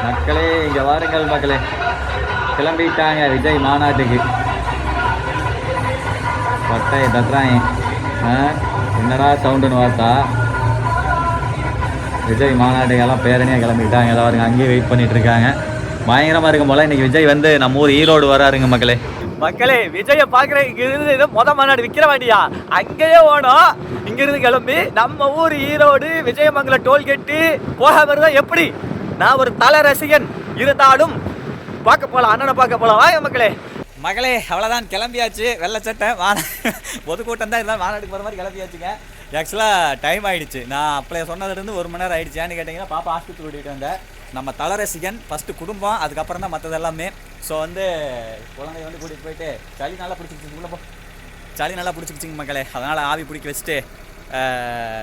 மக்களே இங்கே வாருங்கள் மக்களே, கிளம்பிட்டாங்க விஜய் மாநாட்டுக்கு. பட்டையை தட்டுறாங்க. என்னடா சவுண்டுன்னு பார்த்தா விஜய் மாநாட்டுக்கெல்லாம் பேரணியாக கிளம்பிட்டாங்க. எல்லாருங்க அங்கேயே வெயிட் பண்ணிட்டு இருக்காங்க. பயங்கரமாக இருக்கும் போல. இன்னைக்கு விஜய் வந்து நம்ம ஊர் ஈரோடு வராருங்க மக்களே. மக்களே விஜயை பார்க்குற இங்கிருந்து மொதல் மாநாடு விற்கிற வேண்டியா அங்கேயே ஓடும். இங்கிருந்து கிளம்பி நம்ம ஊர் ஈரோடு விஜயமங்கலம் டோல்கேட்டு போகாம இருந்தால் எப்படி? நான் ஒரு தலை ரசிகன் இருந்தாலும் பார்க்க போகலாம், அண்ணனை பார்க்க போகலாம். வாங்க மக்களே. மகளே அவ்வளோதான், கிளம்பியாச்சு. வெள்ளச்சட்டை பொதுக்கூட்டம் தான் இருந்தால் மாநாட்டுக்கு போகிற மாதிரி கிளம்பியாச்சுங்க. ஆக்சுவலாக டைம் ஆகிடுச்சு. நான் அப்போ சொன்னதுலேருந்து 1 மணி நேரம் ஆகிடுச்சு. ஏன்னு கேட்டிங்கன்னா பாப்பா ஹாஸ்பிட்டல் கூட்டிகிட்டு வந்தேன். நம்ம தலரசிகன் ஃபஸ்ட்டு குடும்பம், அதுக்கப்புறம் தான் மற்றது எல்லாமே. ஸோ வந்து குழந்தைய வந்து கூட்டிகிட்டு போயிட்டு சளி நல்லா பிடிச்சிக்கிச்சு. உள்ளே போ, சளி நல்லா பிடிச்சிக்கிச்சிங்க மக்களே. அதனால் ஆவி பிடிக்க வச்சுட்டு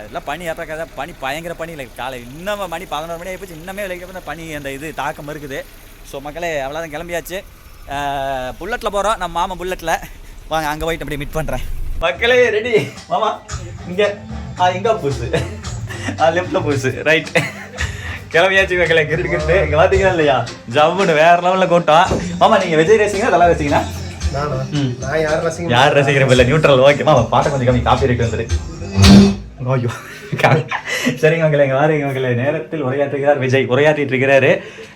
எல்லாம் பனி ஏற்ற பனி பயங்கர பனி இல்லை. காலை இன்னும் மணி 11 மணி ஆகிப்போச்சு. இன்னமே விளைவிக்க பனி அந்த இது தாக்கம் இருக்குது. ஸோ மக்களே அவ்வளோதான், கிளம்பியாச்சு. புல்லட்டில் போகிறோம், நம்ம மாமா புல்லட்டில். வாங்க அங்கே போயிட்டு அப்படியே மீட் பண்ணுறேன். மக்களே ரெடி மாமா. இங்கே இங்கே பூசு, லெஃப்டில் பூசு, ரைட். கிளம்பியாச்சு மக்களே. கிரிட்டு இங்கே பார்த்தீங்கன்னா இல்லையா, ஜம்முன்னு வேறு லெவலில் கூட்டம். மாமா நீங்கள் விஜய் ரசிங்கன்னா தலை ரசிங்கன்னா? யார் ரசிக்கிறேன் இல்லை, நியூட்ரல். ஓகே மாமா, பாட்டை கொஞ்சம் கம்மி, காப்பி ரேட் வந்துடு. ஐயோ சரிங்க மக்களே, இங்கே வாருங்க மக்களே. நேரத்தில் உரையாற்றுகிறார் விஜய், உரையாற்றிட்டு இருக்கிறாரு.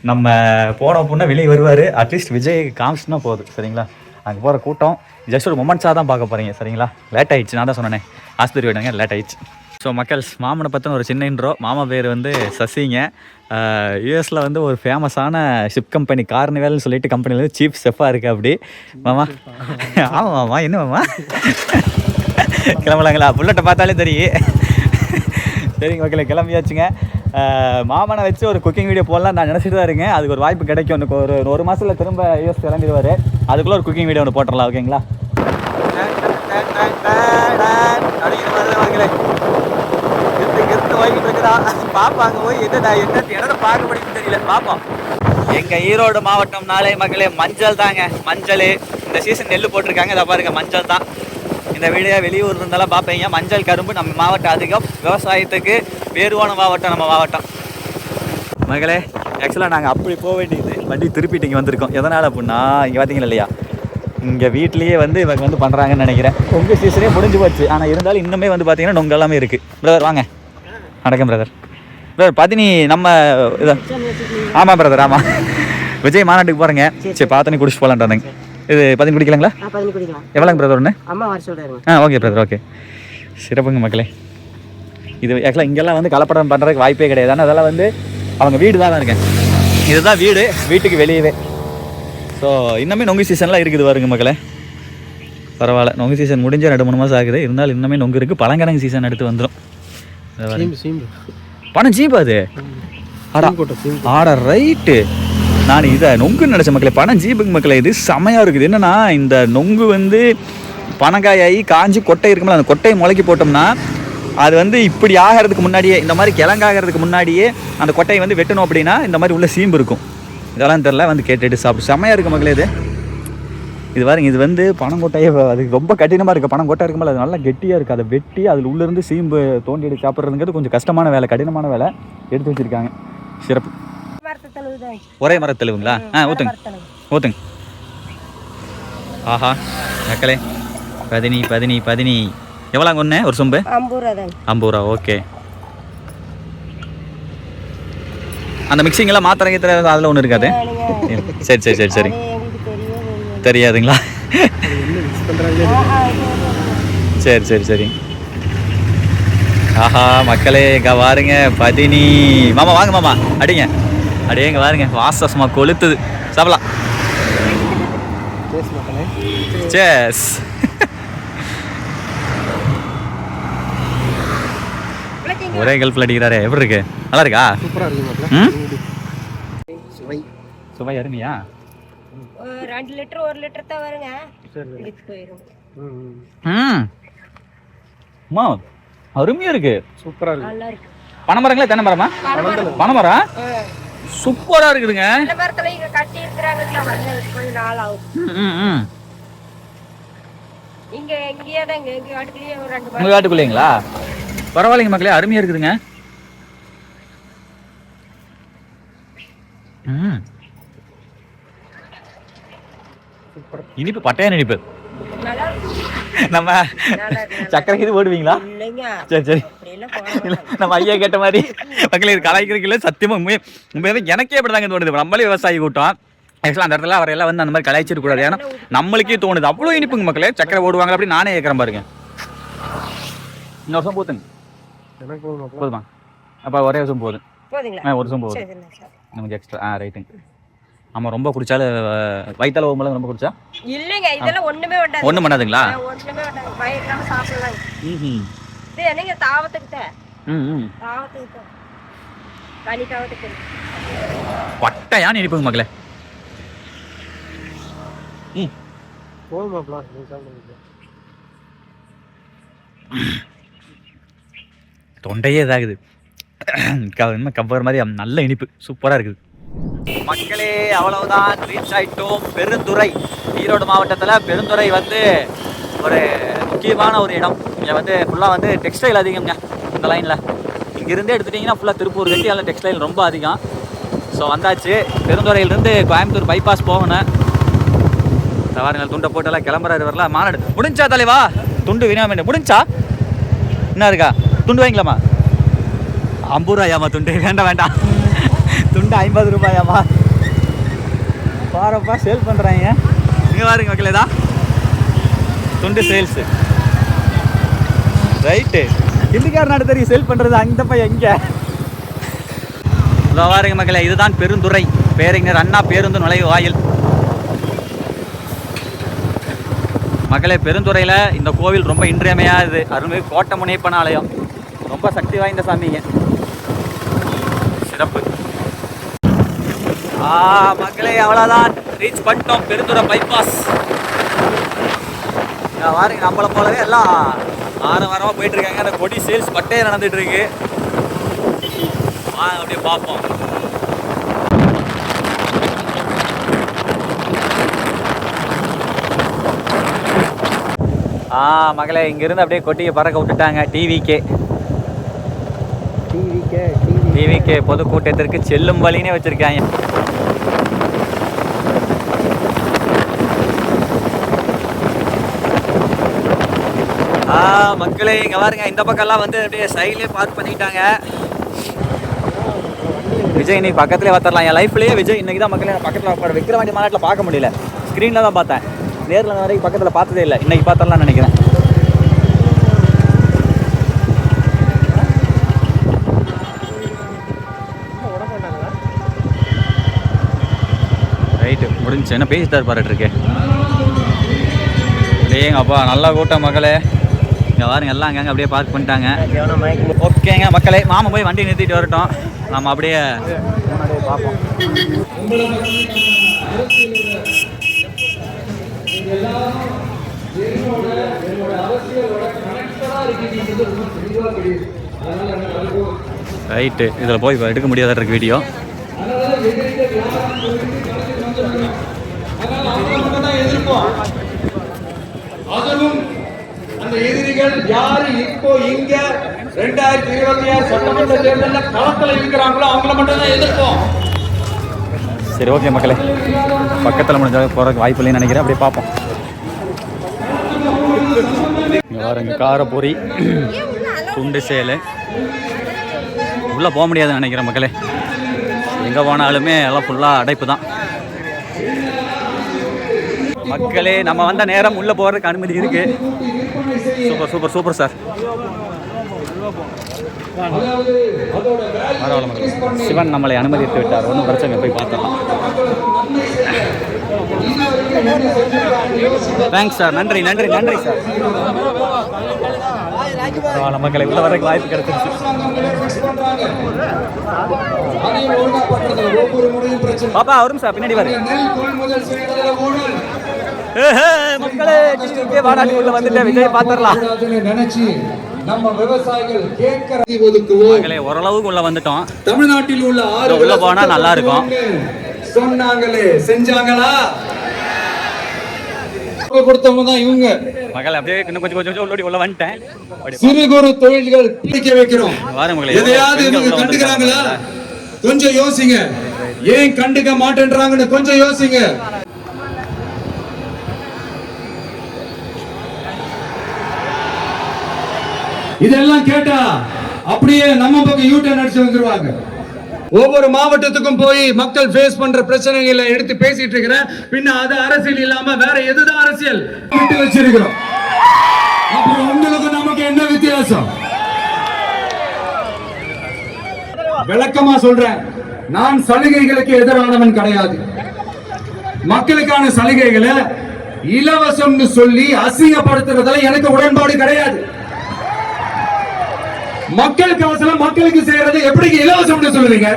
நம்ம போன பொண்ணா வெளியே வருவார். அட்லீஸ்ட் விஜய் காமிச்சுனா போதும் சரிங்களா. அங்கே போகிற கூட்டம் ஜஸ்ட் ஒரு மொமெண்ட்ஸாக தான் பார்க்க போகிறீங்க சரிங்களா. லேட் ஆகிடுச்சு, நான் தான் சொன்னேன் ஆஸ்பத்திரி போயிட்டாங்க, லேட் ஆகிடுச்சு. ஸோ மக்கள், மாமனை பற்றின ஒரு சின்ன இன்ட்ரோ. மாமா பேர் வந்து சசிங்க. யூஎஸில் வந்து ஒரு ஃபேமஸான ஷிப் கம்பெனி கார்னிவல்னு சொல்லிட்டு கம்பெனியில் வந்து சீஃப் செஃப்பாக இருக்குது அப்படி. மாமா ஆமாம் மாமா, என்ன மாமா கிளம்பலாங்களா? புல்லட்டை பார்த்தாலே தெரியும். சரிங்க மக்களே, கிளம்பியாச்சுங்க. மாமனை வச்சு ஒரு குக்கிங் வீடியோ போடலாம் நான் நினச்சிட்டு தான் இருக்கேன். அதுக்கு ஒரு வாய்ப்பு கிடைக்கும். எனக்கு ஒரு மாதத்தில் திரும்ப யூஎஸ் கிளம்பிடுவார். அதுக்குள்ளே ஒரு குக்கிங் வீடியோ ஒன்று போட்டுடலாம். ஓகேங்களா? வாங்கிட்டு இருக்குதா பாப்பா. அங்கே போய் என்ன இடத்த பார்க்க முடியும்னு தெரியல. பார்ப்போம். எங்கள் ஈரோடு மாவட்டம்னாலே மக்களே மஞ்சள் தாங்க. மஞ்சள் இந்த சீசன் நெல் போட்டிருக்காங்க. இதை பாருங்க, மஞ்சள் தான். இந்த வீடியோ வெளியூர் இருந்தாலும் பார்ப்பீங்க. மஞ்சள் கரும்பு நம்ம மாவட்டம் அதிகம். விவசாயத்துக்கு பேருவான மாவட்டம் நம்ம மாவட்டம் மகளே. ஆக்சுவலாக நாங்கள் அப்படி போக வேண்டியது வண்டி திருப்பிட்டு இங்கே வந்திருக்கோம். எதனால் அப்படின்னா இங்கே பார்த்தீங்களா இல்லையா, இங்கே வீட்லேயே வந்து இவங்க வந்து பண்ணுறாங்கன்னு நினைக்கிறேன். உங்கள் சீசனே முடிஞ்சு போச்சு. ஆனால் இருந்தாலும் இன்னுமே வந்து பார்த்தீங்கன்னா நொங்கு எல்லாமே இருக்குது. பிரதர் வாங்க. வணக்கம் பிரதர். பிரதர் பதினி நம்ம இதை ஆமாம் பிரதர், ஆமாம் விஜய் மாநாட்டுக்கு போகிறேங்க. சரி பார்த்தனி குடிச்சு போகலான்றாங்க. இது பதினி குடிக்கலாங்களா? எவ்வளோங்க பிரதர் ஒன்று? Okay brother, okay. சிறப்புங்க மக்களே. இது ஆக்சுவலாக இங்கெல்லாம் வந்து கலப்படம் பண்ணுறதுக்கு வாய்ப்பே கிடையாது. ஆனால் அதெல்லாம் வந்து அவங்க வீடு தான் இருக்கேன். இதுதான் வீடு, வீட்டுக்கு வெளியவே. ஸோ இன்னுமே நொங்கு சீசன்லாம் இருக்குது பாருங்க மக்களே. பரவாயில்ல, நொங்கு சீசன் முடிஞ்ச 2-3 மாதம் ஆகுது. இருந்தாலும் இன்னுமே நொங்கு இருக்குது. பழங்கிழங்கு சீசன் எடுத்து வந்துடும். பணம் சீப்பு அது. ஆடா ரைட்டு. நான் இதை நொங்குன்னு நினச்ச மக்களே. பணம் ஜீப்புக்கு மக்களே. இது செமையாக இருக்குது. என்னென்னா இந்த நொங்கு வந்து பனங்காயாகி காஞ்சி கொட்டை இருக்கும்போது அந்த கொட்டையை முளைக்கி போட்டோம்னா அது வந்து இப்படி ஆகிறதுக்கு முன்னாடியே, இந்த மாதிரி கிழங்காகிறதுக்கு முன்னாடியே அந்த கொட்டையை வந்து வெட்டணும். அப்படின்னா இந்த மாதிரி உள்ள சீம்பு இருக்கும். இதெல்லாம் தெரில, வந்து கேட்டுட்டு சாப்பிட்டு செமையாக இருக்குது மக்களே. இது பாருங்க, இது வந்து பனங்கொட்டையே அது ரொம்ப கடினமாக இருக்குது. பனங்கொட்டை இருக்கும்போது அது நல்லா கெட்டியாக இருக்குது. அதை வெட்டி அதில் உள்ளேருந்து சீம்பு தோண்டி எடுத்து சாப்பிட்றதுங்கிறது கொஞ்சம் கஷ்டமான வேலை, கடினமான வேலை. எடுத்து வச்சுருக்காங்க. சிறப்பு. ஒரே மரத்தெழுவுங்களா? ஊற்றுங்க ஊற்றுங்க. ஆஹா மக்களே, பதினி எவ்வளோங்க ஒன்று? ஒரு சொம்பு 50 ரூபா. ஓகே. அந்த மிக்சிங்கெல்லாம் மாத்திரை அதில் ஒன்று இருக்காது? சரி சரி சரி சரி. தெரியாதுங்களா? சரி சரி சரி. ஆஹா மக்களே, இங்கே வாருங்க பதினி. மாமா வாங்க மாமா, அடிங்க அப்படியே. இங்கே பாருங்க, வாசமா கொளுத்துது. சாப்பிடலாம். சேஸ். ஒரே கல்ப்பில் அடிக்கிறாரே. எப்படி இருக்கு? நல்லா இருக்கா? சுவை அருமையா? 2 லிட்டர் 1 லிட்டர் தான் வருங்க. அருமையா இருக்கு. சூப்பரா இருக்கு. நல்லா இருக்கு. பனைமரங்களா? தென்னை மரமா? பனைமரம் சூப்பரா இருக்குதுங்க. இந்த மரத்துல இங்க கட்டி இருக்கறாங்க. கொஞ்ச நாள் ஆகும். இங்க இங்கயே தான் எங்க காட்டுக்குள்ளே ஒரு 2 மரம். உங்க காட்டுக்குள்ளேங்களா? பரவாயில்லைங்க மக்களே, அருமையா இருக்குதுங்க. இனிப்பு பட்டையான இனிப்பு. நல்லா இருக்கு. நம்ம நல்லா இருக்கு. சக்கரை இது போடுவீங்களா? இல்லைங்க. சரி சரி. அப்படியெல்லாம் போட நம்ம ஐயா கேட்ட மாதிரி மக்களே இது கலாய்க்கிறதுல சத்தியமா உண்மையாவே எனக்கே இப்படிதாங்க தோணுது. நம்மளே விவசாயி கூட்டம் ஆக்சுவலாக அந்த இடத்துல அவரெல்லாம் வந்து அந்த மாதிரி கலாய்ச்சிட்டு கூடாது. ஏன்னா நம்மளுக்கே தோணுது அவ்வளோ இனிப்புங்க மக்களே. சக்கரை போடுவாங்க அப்படி நானே கேட்குறேன் பாருங்க. இந்த வருஷம் போத்துங்க போதுமா? அப்போ ஒரே வருஷம் போதும். போதுங்களா? ஒரு வருஷம் போதும். சரிங்க சார். நமக்கு எக்ஸ்ட்ரா ரைட்டுங்க. ஆமாம் ரொம்ப குடிச்சாலும் வயிற்றால போகும்போது ரொம்ப குடிச்சா இல்லைங்க இதெல்லாம் ஒண்ணுமே வேண்டாம். ஒன்றும் பண்ணாதுங்களா? ஒண்ணுமே வேண்டாம். பயக்காம சாப்பிடலாம். ம் இது என்னங்க தாவத்துக்கிட்ட ம் தாவத்துக்கிட்ட கனி தாவத்துக்கு பட்டையான இனிப்புங்க மக்களே. ம் தொண்டையே இதாகுது. கவர் மாதிரி நல்ல இனிப்பு சூப்பராக இருக்குது மக்களே. அவ்வளவுதான், ரீச் ஆயிட்டோம் பெருந்துறை. ஈரோடு மாவட்டத்தில் பெருந்துறை வந்து ஒரு முக்கியமான ஒரு இடம். இங்கே வந்து ஃபுல்லாக வந்து டெக்ஸ்டைல் அதிகம்ங்க இந்த லைனில். இங்கேருந்தே எடுத்துட்டிங்கன்னா ஃபுல்லாக திருப்பூர் கட்டி அதில் டெக்ஸ்டைல் ரொம்ப அதிகம். ஸோ வந்தாச்சு. பெருந்துறையிலேருந்து கோயம்புத்தூர் பைபாஸ் போகணும். தவாருங்கள் துண்டை போட்டெல்லாம் கிளம்புறாரு வரலாம். மாநாடு முடிஞ்சா தலைவா? துண்டு வினாம முடிஞ்சா என்ன இருக்கா? துண்டு வாங்கிக்கலாமா? 50 ரூபாயாமா துண்டு? வேண்டாம் வேண்டாம், துண்டு 50 ரூபாயாமா? பாரப்பா சேல் பண்ணுறாங்க. இங்கே பாருங்க மக்களே தான் துண்டு சேல்ஸு. ரைட்டு, ஹிந்திக்கார நாடு தெரியும் சேல் பண்ணுறது. அந்த பையன் எங்கே? இதோ பாருங்க மக்களே, இதுதான் பெருந்துறை. பேரறிஞர் அண்ணா பேருந்து நுழைவு வாயில். மக்களே பெருந்துறையில் இந்த கோவில் ரொம்ப இன்றியமையாதது. அருள்மிகு கோட்டை முனியப்பன் ஆலயம் ரொம்ப சக்தி வாய்ந்த சாமிங்க. சிறப்பு. மக்களே அவ்வளோதான், ரீச் பண்ணிட்டோம் பெருந்துறை பைபாஸ். பாருங்க நம்மளை போலவே எல்லாம் வாரமாக போயிட்டு இருக்காங்க. அந்த கொடி சேல்ஸ் பட்டையே நடந்துட்டு இருக்கு. அப்படியே பார்ப்போம். மகளே இங்கிருந்து அப்படியே கொட்டியை பறக்க விட்டுட்டாங்க. டிவிகே பொதுக்கூட்டத்திற்கு செல்லும் வழினே வச்சிருக்காங்க. மக்களே இங்க பாருங்க, இந்த பக்கம்லாம் வந்து அப்படியே சைட்லேயே பார்க் பண்ணிட்டாங்க. விஜய் இன்னைக்கு பக்கத்துலேயே பார்த்துடலாம். என் லைஃப்லேயே விஜய் இன்னைக்கு தான் மக்களே பக்கத்தில் விக்ரவாண்டி மாநாட்டில் பார்க்க முடியல. ஸ்க்ரீனில் தான் பார்த்தேன், நேரில் வரைக்கும் பக்கத்தில் பார்த்ததே இல்லை. இன்னைக்கு பார்த்தரலாம்னு நினைக்கிறேன். ரைட்டு முடிஞ்சு. என்ன பேசிட்டார் பாருட்டு இருக்கேன். அப்படியேங்கப்பா நல்லா கூட்டம் மக்களே. இங்கே பாருங்க எல்லாம் அங்கங்கே அப்படியே பார்க் பண்ணிட்டாங்க. ஓகேங்க மக்களே, மாமா போய் வண்டி நிறுத்திட்டு வரட்டும், நம்ம அப்படியே பார்ப்போம். ரைட்டு, இதில் போய் எடுக்க முடியாத இருக்கு வீடியோ. அதுவும் அந்த எதிரிகள் யாரு இப்போ இங்க 2026 சட்டமன்ற தேர்தலில் களத்தில் இருக்கிறாங்களோ அவங்கள மட்டும் தான் எதிர்ப்போம். சரி ஓகே மக்களே, பக்கத்தில் முடிஞ்சாலும் போகிறதுக்கு வாய்ப்பு இல்லைன்னு நினைக்கிறேன். அப்படியே பார்ப்போம். இங்கே பாருங்க காரப்பொரி, துண்டு சேலை. உள்ளே போக முடியாதுன்னு நினைக்கிறேன் மக்களே. எங்கே போனாலுமே எல்லாம் ஃபுல்லாக அடைப்பு தான் மக்களே. நம்ம வந்த நேரம் உள்ளே போகிறதுக்கு அனுமதி இருக்கு. Super super super sir. பரவாயில்ல மக்களே, சிவன் நம்மளை அனுமதித்து விட்டார். ஒன்றும் பிரச்சனை, போய் பார்த்துடலாம். தேங்க்ஸ் சார், நன்றி நன்றி நன்றி சார். மக்களை உள்ள வரைக்கும் வாய்ப்பு கிடைச்சிருச்சு. பாப்பா வரும் சார், பின்னாடி வரும் மக்களே. வாடாடி உள்ள வந்துட்டு விஜய் பார்த்துடலாம். நம்ம விவசாயிகள் கேட்கறதுக்கு ஓரளவுக்கு உள்ள வந்துட்டோம். தமிழ்நாட்டில் உள்ள உள்ள போனா நல்லா இருக்கும் சொன்னாங்களே, செஞ்சாங்களா? கொடுத்தவங்க தான் இவங்க. மகளே அப்படியே இன்னும் கொஞ்சம் கொஞ்சம் உள்ளோடி உள்ள வந்துட்டேன். சிறு குறு தொழில்கள் பிடிக்க வைக்கிறோம். வார மகளே, எதையாவது இவங்க கண்டுக்கிறாங்களா? கொஞ்சம் யோசிங்க. ஏன் கண்டுக்க மாட்டேன்றாங்கன்னு கொஞ்சம் யோசிங்க. இதெல்லாம் கேட்டா அப்படியே நம்ம பக்கம் யூட்டர்ன் அடிச்சு வந்துருவாங்க. ஒவ்வொரு மாவட்டத்துக்கும் போய் மக்கள் ஃபேஸ் பண்ற பிரச்சனைகளை எடுத்து பேசிட்டு இருக்கிறேன். பின்ன அது அரசியல் இல்லாம வேற எதுதான் அரசியல் விட்டு வச்சிருக்கிறோம். அப்புறம் உங்களுக்கு நமக்கு என்ன வித்தியாசம்? விளக்கமா சொல்றேன், நான் சலுகைகளுக்கு எதிரானவன் கிடையாது. மக்களுக்கான சலுகைகளை இலவசம்னு சொல்லி அசிங்கப்படுத்துறதுல எனக்கு உடன்பாடு கிடையாது. மக்கள் காசுல மக்களுக்கு செய்யறது எப்படி இலவசம்னு சொல்லுவீங்க?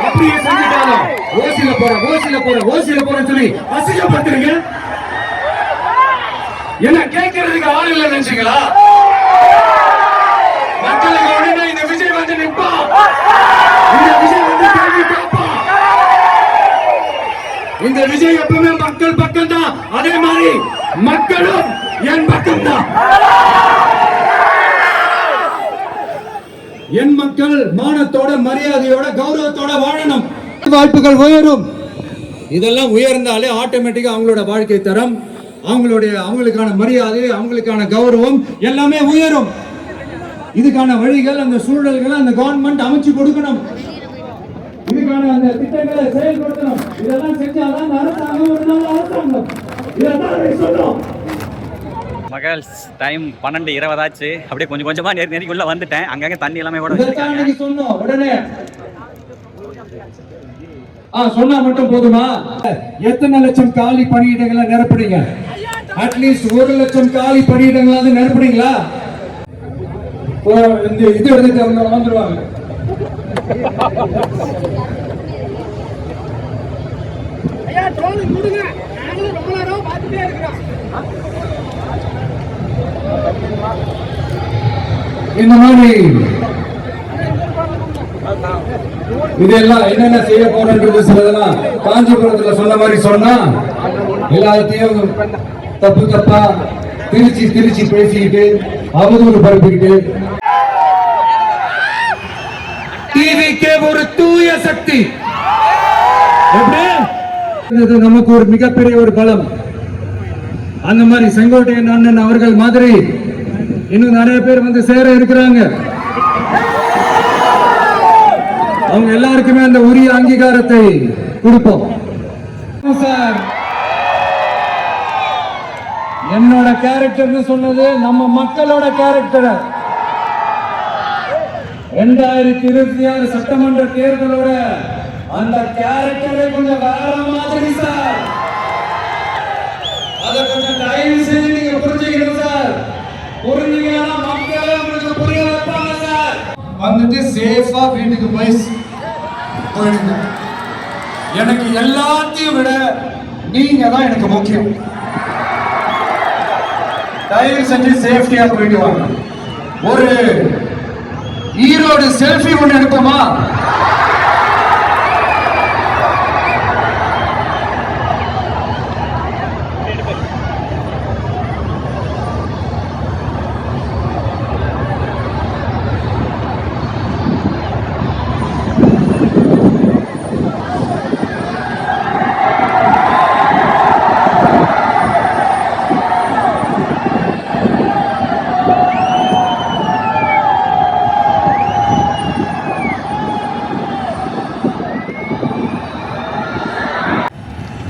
அப்படியே செஞ்சுட்டாலும் ஓசில போறேன்னு சொல்லி அசிங்கப்படுத்துறீங்க. என்ன கேட்கறதுக்கு ஆள் இல்ல நினைச்சீங்களா? மக்களுக்கு உடனே இந்த விஜய் வந்து நிற்பா, இந்த விஜய் வந்து கேள்வி கேட்பான். இந்த விஜய் எப்பவுமே மக்கள் பக்கம் தான், அதே மாதிரி மக்களும் என் பக்கம் தான். என் மக்கள் மானத்தோட மரியாதையோட கௌரவத்தோட வாழணும். வாய்ப்புகள் உயரும். இதெல்லாம் உயர்ந்தாலே ஆட்டோமேட்டிக்கா அவங்களோட வாழ்க்கை தரம், அவங்களுக்கான மரியாதை, அவங்களுக்கான கௌரவம் எல்லாமே உயரும். இதுக்கான வழிகள், அந்த சூழல்களை அந்த கவர்மெண்ட் அமைச்சு கொடுக்கணும். இதுக்கான அந்த திட்டங்களை செயல்படுத்தணும். இதெல்லாம் செஞ்சாதான் அரசாங்கம் ஒரு நாள் அரசாங்கம். இதெல்லாம் சொல்றோம். மகள் டைம் 12:20 ஆச்சு. அப்படியே கொஞ்சம் கொஞ்சமா நெருங்கிக்குள்ள வந்துட்டேன். அங்கங்க தண்ணி எல்லாமே கூட சொன்னோம். உடனே சொன்னா மட்டும் போதுமா? எத்தனை லட்சம் காலி பணியிடங்களை நிரப்புறீங்க? அட்லீஸ்ட் 1 லட்சம் காலி பணியிடங்களாவது நிரப்புறீங்களா? இது எடுத்துட்டு அவங்க வந்துருவாங்க. இந்த மாதிரி இதெல்லாம் என்னென்ன செய்ய போறன்றது சிலதெல்லாம் காஞ்சிபுரத்துல சொன்ன மாதிரி சொன்னா எல்லாத்தையும் தப்பா திருச்சி பேசிக்கிட்டு அவதூறு பரப்பிக்கிட்டு டிவிக்கே ஒரு தூய சக்தி. நமக்கு ஒரு மிகப்பெரிய ஒரு பலம். அந்த மாதிரி செங்கோட்டையன் அண்ணன் அவர்கள் மாதிரி இன்னும் நிறைய பேர் வந்து சேர இருக்கிறாங்க. அவங்க எல்லாருக்குமே அந்த உரிய அங்கீகாரத்தை கொடுப்போம். சார், என்னோட கேரக்டர்னு சொன்னது நம்ம மக்களோட கேரக்டர். 2026 சட்டமன்ற தேர்தலோட அந்த கேரக்டரை கொஞ்சம் வேற மாதிரி சார். அதை கொஞ்சம் தயவு செய்து நீங்க புரிஞ்சுக்கணும் சார். புரிஞ்சுக்கலாம், மக்களே உங்களுக்கு புரிய வைப்பாங்க சார். வந்துட்டு சேஃபா வீட்டுக்கு போயிடுங்க. எனக்கு எல்லாத்தையும் விட நீங்க தான் எனக்கு முக்கியம். தயவு செஞ்சு சேஃப்டியா போயிட்டு வாங்க. ஒரு ஈரோடு செல்ஃபி ஒன்று எடுப்போமா?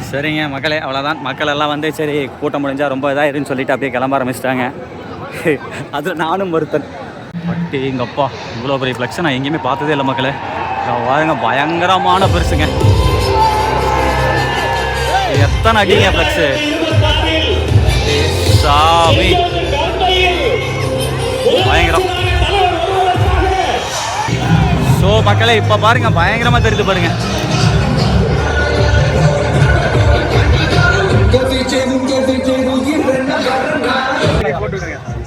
சரிங்க மக்களே, அவ்வளோதான். மக்கள் எல்லாம் வந்து சரி கூட்டம் முடிஞ்சால் ரொம்ப இதாகிருன்னு சொல்லிட்டு அப்படியே கிளம்ப ஆரம்பிச்சிட்டாங்க. அதில் நானும் ஒருத்தன். பட்டி எங்கப்பா இவ்வளோ பெரிய ஃப்ளெக்ஸை நான் எங்கேயுமே பார்த்ததே இல்லை மக்களே. பாருங்க, பயங்கரமான பெருசுங்க. எத்தனை அடிங்க ஃப்ளெக்ஸு சாமி, பயங்கரம். ஸோ மக்களே இப்போ பாருங்க, பயங்கரமாக தெரியுது பாருங்க.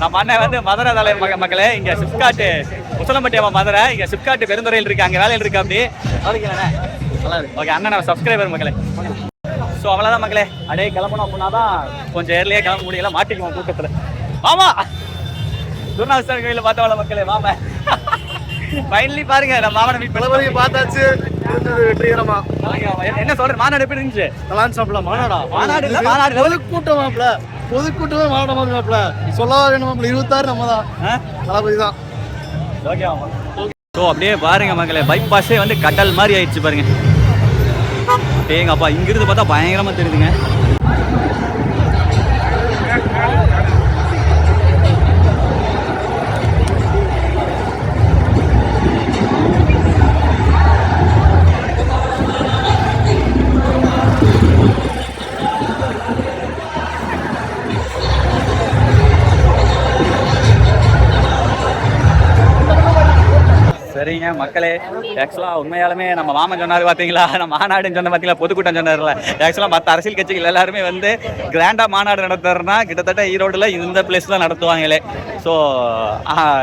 நம்ம அண்ணன் வந்து மதுரை தலை மக்களே. இங்கே சிப்காட்டு முசலம்பட்டி மதுரை, இங்கே சிப்காட்டு பெருந்துறையில் இருக்கு, அங்கே வேலையில் இருக்கு. அப்படி ஓகே அண்ணன் சப்ஸ்கிரைபர் மக்களே. ஸோ அவ்வளோதான் மக்களே, அப்படியே கிளம்பணும். அப்படின்னா தான் கொஞ்சம் ஏர்லியே கிளம்ப முடியல, மாட்டிக்குவோம் கூட்டத்தில். ஆமா, துர்நாஸ்தர் கோயிலில் பார்த்தவள மக்களே. மாமா ஃபைனலி பாருங்க நம்ம மாமனை மீட் தளபதியை பார்த்தாச்சு, இருந்தது வெற்றிகரமா. என்ன சொல்ற மாநாடு எப்படி இருந்துச்சு? தலான் சாப்பிடலாம். மாநாடா? மாநாடு இல்ல, மாநாடு பொதுக்கூட்டம் மாப்பிள, பொதுக்கூட்டமே மாநாட மாதிரி மாப்பிள. சொல்லவா வேணும் மாப்பிள, 26 நம்ம தான், தளபதி தான். ஓகே ஆமா. ஸோ அப்படியே பாருங்க மக்களே, பைபாஸே வந்து கடல் மாதிரி ஆயிடுச்சு பாருங்க. ஏங்கப்பா இங்கிருந்து பார்த்தா பயங்கரமா தெரியுதுங்க. சரிங்க மக்களே, ஆக்சுவலாக உண்மையாலுமே நம்ம மாமன் சொன்னார் பார்த்தீங்களா, நம்ம மாநாடுன்னு சொன்ன பார்த்தீங்களா, பொதுக்கூட்டம் சொன்னார்ல. ஆக்சுவலாக மற்ற அரசியல் கட்சிகள் எல்லாருமே வந்து கிராண்டாக மாநாடு நடத்துறதுனா கிட்டத்தட்ட ஈரோடில் இந்த பிளேஸ் தான் நடத்துவாங்களே. ஸோ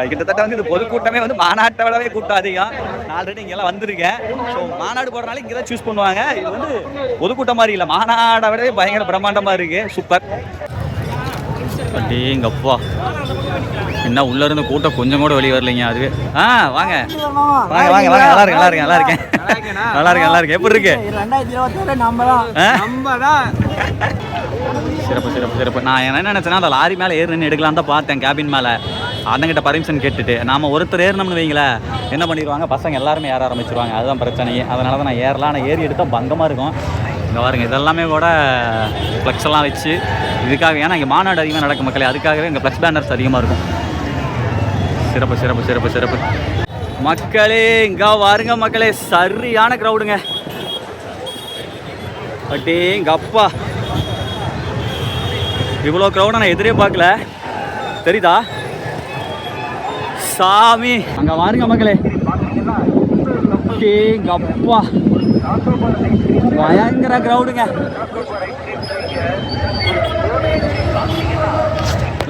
கிட்டத்தட்ட வந்து இது பொதுக்கூட்டமே வந்து மாநாட்டை விடவே கூட்டம் அதிகம். நான் ஆல்ரெடி இங்கெல்லாம் வந்திருக்கேன். ஸோ மாநாடு போடுறனால இங்கே தான் சூஸ் பண்ணுவாங்க. இது வந்து பொதுக்கூட்டம் மாதிரி இல்லை, மாநாடை விடவே பயங்கர பிரம்மாண்டமாக இருக்குது. சூப்பர். அப்படிங்கப்பா என்ன உள்ள இருந்து கூட்டம் கொஞ்சம் கூட வெளியே வரலைங்க. அதுவே வாங்க வாங்க வாங்க வாங்க, நல்லா இருக்கேன் நல்லா இருக்கேன் நல்லா இருக்கேன் நல்லா இருக்கேன் நல்லா இருக்கேன். எப்படி இருக்கு? 2026 நம்ம தான். சிறப்பு சிறப்பு சிறப்பு. நான் என்ன நினைச்சேன்னா அந்த லாரி மேலே ஏறி நின்று எடுக்கலாம் தான் பார்த்தேன், கேபின் மேலே. அண்ணங்கிட்ட பர்மிஷன் கேட்டுட்டு நாம ஒருத்தர் ஏறினோம்னு வைங்களேன், என்ன பண்ணிடுவாங்க பசங்க எல்லாருமே ஏற ஆரம்பிச்சிருவாங்க. அதுதான் பிரச்சனையே. அதனால தான் நான் ஏறலாம். ஆனால் ஏறி எடுத்தால் பங்கமாக இருக்கும். இங்கே பாருங்க, இதெல்லாமே கூட ஃப்ளெக்ஸ் எல்லாம் வச்சு இதுக்காக, ஏன்னா இங்கே மாநாடு அதிகமாக நடக்கும் மக்களே, அதுக்காகவே இங்கே ஃப்ளெக்ஸ் பேனர்ஸ் அதிகமாக இருக்கும். சிறப்பு சிறப்பு சிறப்பு சிறப்பு மக்களே. இங்கே பாருங்க மக்களே, சரியான க்ரௌடுங்க. அப்படிங்க அப்பா, இவ்வளோ க்ரௌடை நான் எதிரே பார்க்கல. தெரியுதா சாமி? அங்கே பாருங்க மக்களே, அப்படிங்க அப்பா பயங்கர க்ரௌடுங்க.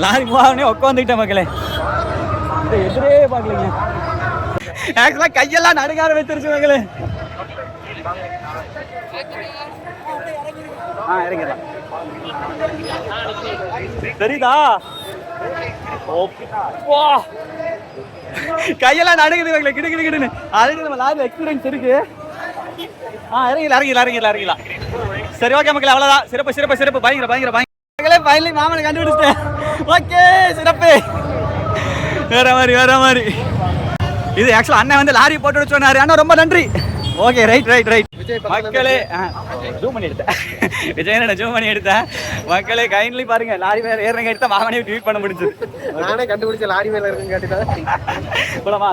லாரி போகனே உட்காந்துக்கிட்டேன் மக்களே, இதை எதிரே பார்க்கலீங்க. ஆக்சுவலாக கையெல்லாம் நடுங்க ஆரம்பிச்சிருச்சு மக்களே. இறங்கிடலாம். தெரியுதா? கையெல்லாம் நடுங்குது மக்களே, கிடு கிடு கிடுன்னு. ஆல்ரெடி நம்ம லாரி எக்ஸ்பீரியன்ஸ் இருக்கு. இறங்கிடலாம் இறங்கிடலாம் இறங்கிடலாம் இறங்கிடலாம். சரி ஓகே மக்களே, அவ்வளோதான். சிறப்பு சிறப்பு சிறப்பு, பயங்கர பயங்கர பயங்கர மக்களே. ஃபைனலி மாமனை கண்டுபிடிச்சிட்டேன். ஓகே சிறப்பு. வேற மாதிரி வேற மாதிரி. இது ஆக்சுவலாக அண்ணன் வந்து லாரி போட்டு சொன்னாரு. அண்ணா ரொம்ப நன்றி. ஓகே ரைட் ரைட் ரைட் மக்களே. ஜூம் பண்ணி எடுத்தேன், விஜயனை ஜூம் பண்ணி எடுத்தேன் மக்களே. கைண்ட்லி பாருங்க, லாரி மேலே ஏறங்க எடுத்தா மாமனே ட்வீட் பண்ண முடிஞ்சது. நானே கண்டுபிடிச்ச லாரி மேல இருக்குன்னு கேட்டுட்டேன். போலாமா?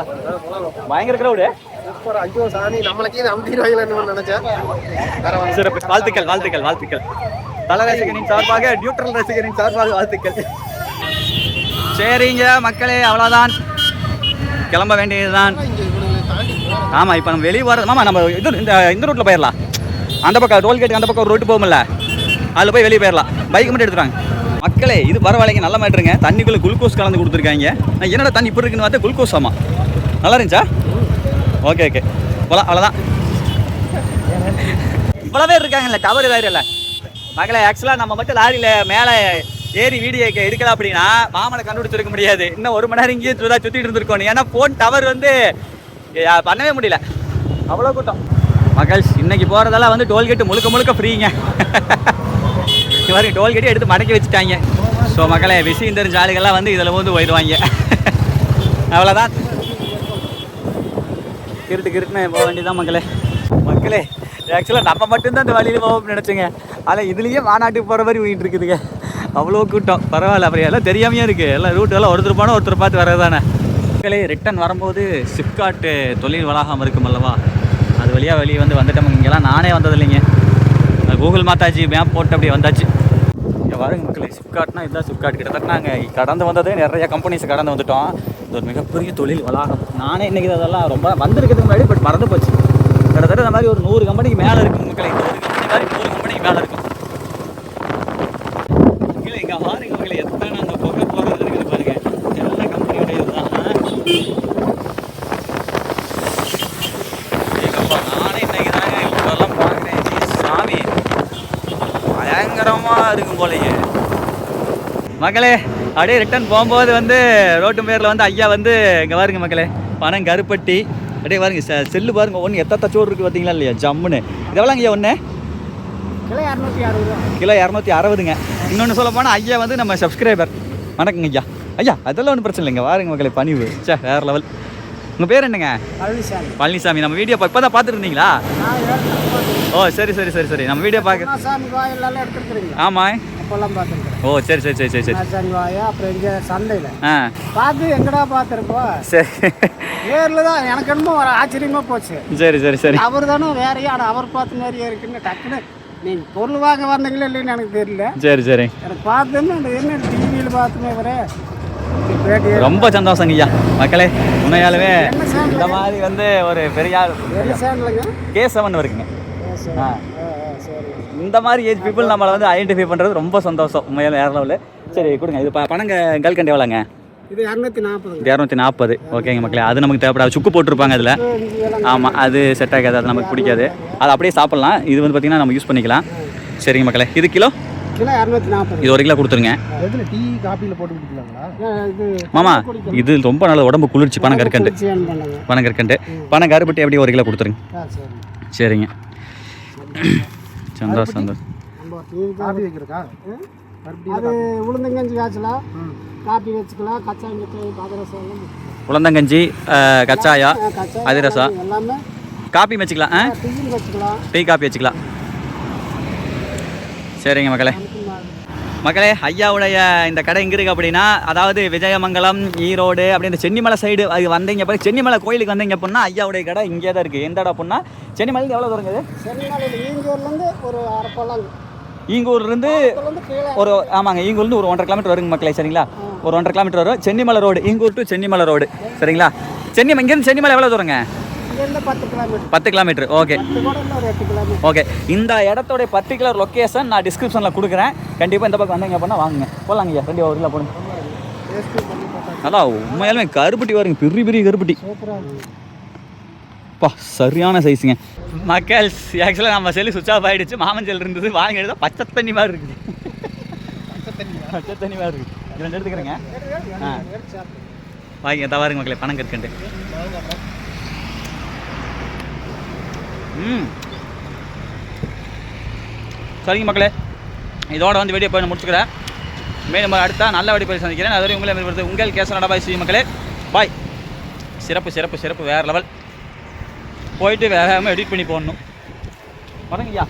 பயங்கர கிரௌடு. சூப்பர். ஐயோ சாமி, நம்மளுக்கே அமுத்திடுவாங்கன்னு நினைச்சேன். சிறப்பு. வாழ்த்துக்கள் வாழ்த்துக்கள் வாழ்த்துக்கள். தல ரசிகரின் சார்பாக, நியூட்ரல் ரசிகரின் சார்பாக வாழ்த்துக்கள். சரிங்க மக்களே, அவ்வளோதான், கிளம்ப வேண்டியதுதான். ஆமாம், இப்போ நம்ம வெளியே வர, ஆமாம் நம்ம இது இந்த ரூட்டில் போயிடலாம். அந்த பக்கம் டோல்கேட்டுக்கு அந்த பக்கம் ஒரு ரோட்டு போகும்ல, அதில் போய் வெளியே போயிடலாம். பைக் மட்டும் எடுத்துறாங்க மக்களே. இது பரவாயில்லைங்க, நல்ல மாட்டுருங்க. தண்ணிக்குள்ளே குளுக்கோஸ் கலந்து கொடுத்துருக்காங்க. என்னடா தண்ணி இப்படி இருக்குன்னு பார்த்தா குளுக்கோஸ். ஆமாம், நல்லா இருந்துச்சா? ஓகே ஓகே போகலாம், அவ்வளோதான். இவ்வளோ பேர் இருக்காங்கல்ல, டவர் ஏதாவது இல்லை மக்களே. ஆக்சுவலாக நம்ம மட்டும் லாரியில் மேலே ஏறி வீடியோ எடுக்கலாம் அப்படின்னா மாமனை கண்டுபிடிச்சிருக்க முடியாது. இன்னும் 1 மணி நேரம் இங்கேயே சுற்றிட்டு இருந்திருக்கணும். ஏன்னா ஃபோன் டவர் வந்து பண்ணவே முடியல, அவ்வளோ கூட்டம். மக்கள் இன்னைக்கு போகிறதெல்லாம் வந்து டோல்கேட்டு முழுக்க முழுக்க ஃப்ரீங்க. இவருக்கு டோல்கேட்டே எடுத்து மடக்கி வச்சுட்டாங்க. ஸோ மக்களே, விஷயம் தெரிஞ்ச ஆளுகள்லாம் வந்து இதில் வந்து போயிடுவாங்க. அவ்வளோதான், கிருட்டு கிருட்டுன்னு போக வேண்டியதான் மக்களே. மக்களே ஆக்சுவலாக நம்ம மட்டும்தான் இந்த வழியில் போவோம்னு நினச்சோங்க. ஆனால் இதுலேயே மாநாட்டுக்கு போகிற மாதிரி போயிட்டு இருக்குதுங்க. அவ்வளோ கூட்டம். பரவாயில்ல, அப்புறம் எல்லாம் தெரியாமையே இருக்குது. எல்லாம் ரூட்டெல்லாம் ஒருத்தர் போனால் ஒருத்தர் பார்த்து வர்றது தானே மக்களே. ரிட்டன் வரும்போது சிப்காட் தொழில் வளாகம் இருக்கும் அல்லவா, அது வழியாக வெளியே வந்துட்டோம். இங்கெல்லாம் நானே வந்தது இல்லைங்க, கூகுள் மாத்தாச்சு மேப் போட்டு அப்படியே வந்தாச்சு. இங்கே பாருங்க மக்களே, சிப்காட்னா இதுதான் சிப்காட். கிட்டத்தட்ட நாங்கள் கடந்து வந்ததே நிறைய கம்பெனிஸ் கடந்து வந்துட்டோம். இது ஒரு மிகப்பெரிய தொழில் வளாகம். நானே இன்றைக்கி அதெல்லாம் ரொம்ப வந்திருக்கிறதுக்கு முன்னாடி பட் மறந்து போச்சு. கிட்டத்தட்ட இந்த மாதிரி ஒரு 100 கம்பெனிக்கு மேலே இருக்குது மக்களே. இந்த ஒரு கம்பெனி மாதிரி 100 கம்பெனிக்கு மேலே இருக்கும். இங்கே பாருங்க மக்களே, எத்தனை அந்த புகை போகிறது இருக்குது பாருங்க. எல்லா கம்பெனியோட இதுதான். நானே இன்னைக்கு தாங்க இப்பெல்லாம் பார்க்குறேன். சாமி பயங்கரமாக இருக்கும் போலயே மக்களே. அப்படியே ரிட்டன் போகும்போது வந்து ரோட்டு பேரில் வந்து ஐயா வந்து இங்கே பாருங்க மக்களே, பனம் கருப்பட்டி அப்படியே பாருங்க செல்லு பாருங்க ஒன்று எத்தனை சோறு இருக்குது பார்த்தீங்களா இல்லையா ஜம்முன்னு இதெல்லாம் ஐயா ஒன்று கிலோ 260ங்க. இன்னொன்று சொல்ல போனால் ஐயா வந்து நம்ம சப்ஸ்கிரைபர். வணக்கங்க ஐயா. ஐயா அதெல்லாம் ஒன்றும் பிரச்சனை இல்லைங்க. வாருங்க மக்களே பணிவு சே வேறு லெவல். உங்கள் பேர் என்னங்க? பழனிசாமி. நம்ம வீடியோ இப்போ தான் பார்த்துட்டு இருந்தீங்களா? ஓ சரி சரி சரி சரி நம்ம வீடியோ பார்க்க. ஆமாம். ஓ சரி சரி சரி சரி சரி பார்த்து எங்கடா பார்த்துருப்போம். சரி நேரில் தான் எனக்கு என்னமோ ஒரு ஆச்சரியமாக போச்சு. சரி சரி சரி அவர் தானே வேறையா ஆனால் அவர் பார்த்த மாதிரியே இருக்குன்னு டக்குன்னு நீங்கள் பொருள் வாங்க வந்தீங்களா இல்லைன்னு எனக்கு தெரியல. சரி சரி எனக்கு பார்த்துன்னு என்ன டிவியில் பார்த்துமே வரே ரொம்ப சந்தோஷங்க ஐயா மக்களே. உண்மையாலுமே இந்த மாதிரி வந்து ஒரு பெரிய கேசவன் இருக்குங்க. இந்த மாதிரி ஏஜ் பீப்புள் நம்மளை வந்து ஐடென்டிஃபை பண்ணுறது ரொம்ப சந்தோஷம் உண்மையாலும் வேறு லெவலில். சரி கொடுங்க இது பணங்க கல்கண்டு எவ்வளோங்க? இது 240. 240 ஓகேங்க மக்களே. அது நமக்கு தேவைப்படாது. சுக்கு போட்டிருப்பாங்க அதில். ஆமாம் அது செட் ஆகாது. அது நமக்கு பிடிக்காது. அது அப்படியே சாப்பிட்லாம். இது வந்து பார்த்திங்கன்னா நம்ம யூஸ் பண்ணிக்கலாம். சரிங்க மக்களே. இது கிலோ 240. இது 1 கிலோ கொடுத்துருங்க. டீ காப்பியில் போட்டு குடிக்கலாங்களா? மாமா இது ரொம்ப நல்ல உடம்பு குளிர்ச்சி. பணம் கற்கண்டு பணம் கற்கண்டு பணம் கருப்பட்டி அப்படியே 1 கிலோ கொடுத்துருங்க. சரிங்க சந்தோஷம் சந்தோஷம். காப்பி வைக்கிறக்கா? அது உளுந்தங்கஞ்சி காய்ச்சலாம், காப்பி வச்சுக்கலாம், கச்சாயம் பாதரசம் உளுந்தங்கஞ்சி கச்சாயம் அதிரசம் எல்லாமே காப்பி வச்சுக்கலாம். டீயும் வச்சுக்கலாம், டீ காப்பி வச்சுக்கலாம். சரிங்க மக்களே. மக்களே ஐயாவுடைய இந்த கடை எங்கே இருக்குது அப்படின்னா அதாவது விஜயமங்கலம் ஈரோடு அப்படி இந்த சென்னிமலை சைடு அது வந்தீங்க பாரு. சென்னிமலை கோயிலுக்கு வந்தீங்க அப்படின்னா ஐயாவுடைய கடை இங்கே தான் இருக்குது. எந்த இடம் அப்படின்னா சென்னிமலைக்கு எவ்வளோ தூரங்குது? சென்னிமலையில் ஈங்கூர்லேருந்து ஒரு 1/2 பழம். ஈங்கூர்லேருந்து ஒரு ஆமாங்க ஈங்கூர்லேருந்து ஒரு 1.5 கிலோமீட்டர் வருங்க மக்களே. சரிங்களா ஒரு 1.5 கிலோமீட்டர் வரும். Chennimalai road Ingur to Chennimalai road. சரிங்களா இங்கேருந்து சென்னிமலை எவ்வளோ தூரங்க? 10 கிலோமீட்டர். Okay okay. இந்த இடத்தோட பர்டிகுலர் லொக்கேஷன் நான் டிஸ்கிரிப்ஷனில் கொடுக்குறேன். கண்டிப்பாக இந்த பக்கம் வந்தீங்க அப்படின்னா வாங்குங்க. போகலாங்க ஐயா 2 1 கிலோ போடுங்க. அதான் உண்மையாலுமே கருப்பட்டி வருங்க. பெரிய பெரிய கருப்பட்டி பா சரியான சைஸுங்க மக்கள். ஆக்சுவலாக நம்ம செல்லு சுவிட்ச் ஆஃப் ஆகிடுச்சு. மாமன் செல் இருந்தது வாங்கி எடுத்தால் பச்சை தண்ணி மாதிரி இருக்குது. பச்சை தண்ணி மாதிரி இருக்குது. 2 எடுத்துக்கிறேங்க. வாங்க தவறுங்க மக்களே பணம் கற்கண்டு. சரிங்க மக்களே இதோட வந்து வீடியோ போய் முடிச்சுக்கிறேன். மேலும் அடுத்த நல்ல வீடியோ போய் சந்திக்கிறேன். அதுவரை உங்களை உங்கள் கேசவன் பாய் ஸ்ரீ மக்களே பாய். சிறப்பு சிறப்பு சிறப்பு வேறு லெவல். போயிட்டு வேகமாக எடிட் பண்ணி போடணும். வரங்கய்யா.